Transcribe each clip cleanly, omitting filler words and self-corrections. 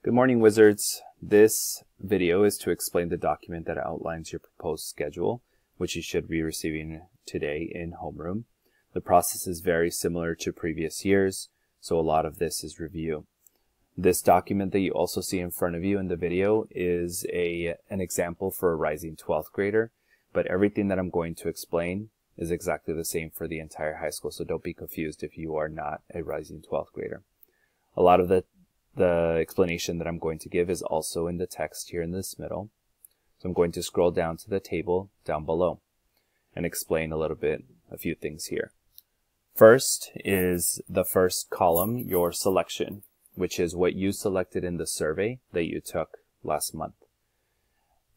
Good morning, Wizards. This video is to explain the document that outlines your proposed schedule, which you should be receiving today in homeroom. The process is very similar to previous years, so a lot of this is review. This document that you also see in front of you in the video is an example for a rising 12th grader, but everything that I'm going to explain is exactly the same for the entire high school, so don't be confused if you are not a rising 12th grader. A lot of the explanation that I'm going to give is also in the text here in this middle. So I'm going to scroll down to the table down below and explain a few things here. First is the first column, your selection, which is what you selected in the survey that you took last month.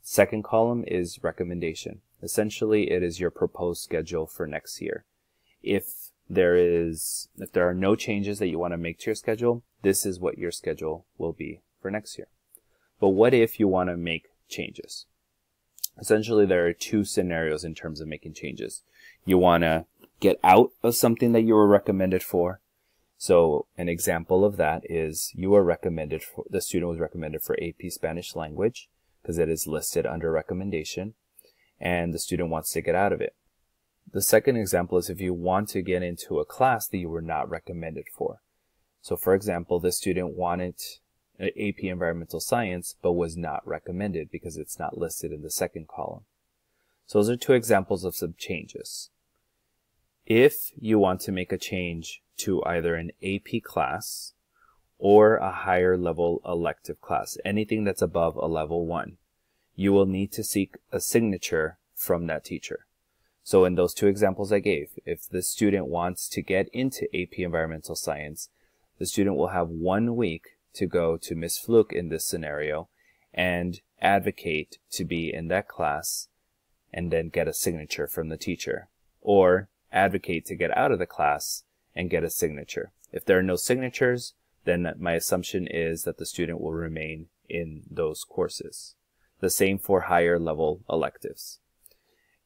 Second column is recommendation. Essentially, it is your proposed schedule for next year. If there are no changes that you want to make to your schedule, this is what your schedule will be for next year. But what if you want to make changes? Essentially, there are two scenarios in terms of making changes. You want to get out of something that you were recommended for. So an example of that is the student was recommended for AP Spanish language because it is listed under recommendation, and the student wants to get out of it. The second example is if you want to get into a class that you were not recommended for. So for example, the student wanted AP Environmental Science but was not recommended because it's not listed in the second column. So those are two examples of some changes. If you want to make a change to either an AP class or a higher level elective class, anything that's above a level 1, you will need to seek a signature from that teacher. So in those two examples I gave, if the student wants to get into AP Environmental Science, the student will have 1 week to go to Ms. Fluke in this scenario and advocate to be in that class and then get a signature from the teacher, or advocate to get out of the class and get a signature. If there are no signatures, then my assumption is that the student will remain in those courses. The same for higher level electives.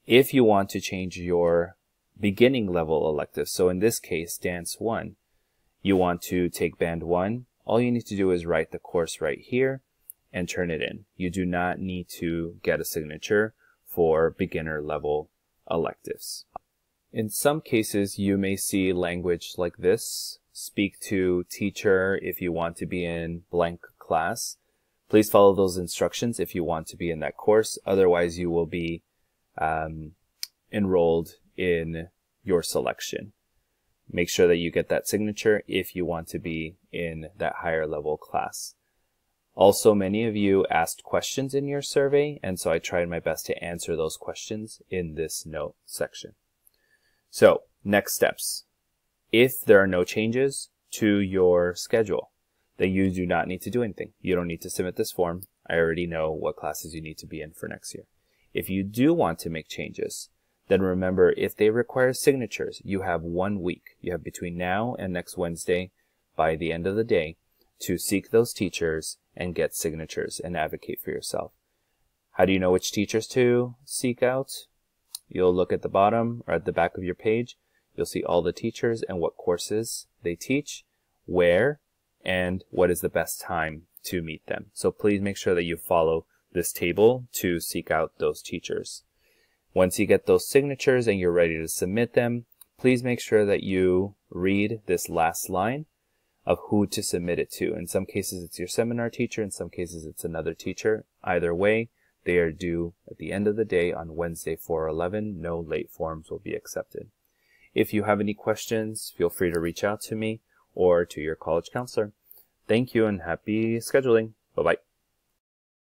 If you want to change your beginning level electives, so in this case, Dance 1, you want to take Band 1, all you need to do is write the course right here and turn it in. You do not need to get a signature for beginner level electives. In some cases, you may see language like this: speak to teacher if you want to be in blank class. Please follow those instructions if you want to be in that course. Otherwise, you will be enrolled in your selection. Make sure that you get that signature if you want to be in that higher level class. Also, many of you asked questions in your survey, and so I tried my best to answer those questions in this note section. So, next steps. If there are no changes to your schedule, then you do not need to do anything. You don't need to submit this form. I already know what classes you need to be in for next year. If you do want to make changes, then remember, if they require signatures, you have 1 week. You have between now and next Wednesday, by the end of the day, to seek those teachers and get signatures and advocate for yourself. How do you know which teachers to seek out? You'll look at the bottom or at the back of your page. You'll see all the teachers and what courses they teach, where, and what is the best time to meet them. So please make sure that you follow this table to seek out those teachers. Once you get those signatures and you're ready to submit them, please make sure that you read this last line of who to submit it to. In some cases, it's your seminar teacher. In some cases, it's another teacher. Either way, they are due at the end of the day on Wednesday, 4/11. No late forms will be accepted. If you have any questions, feel free to reach out to me or to your college counselor. Thank you and happy scheduling. Bye-bye.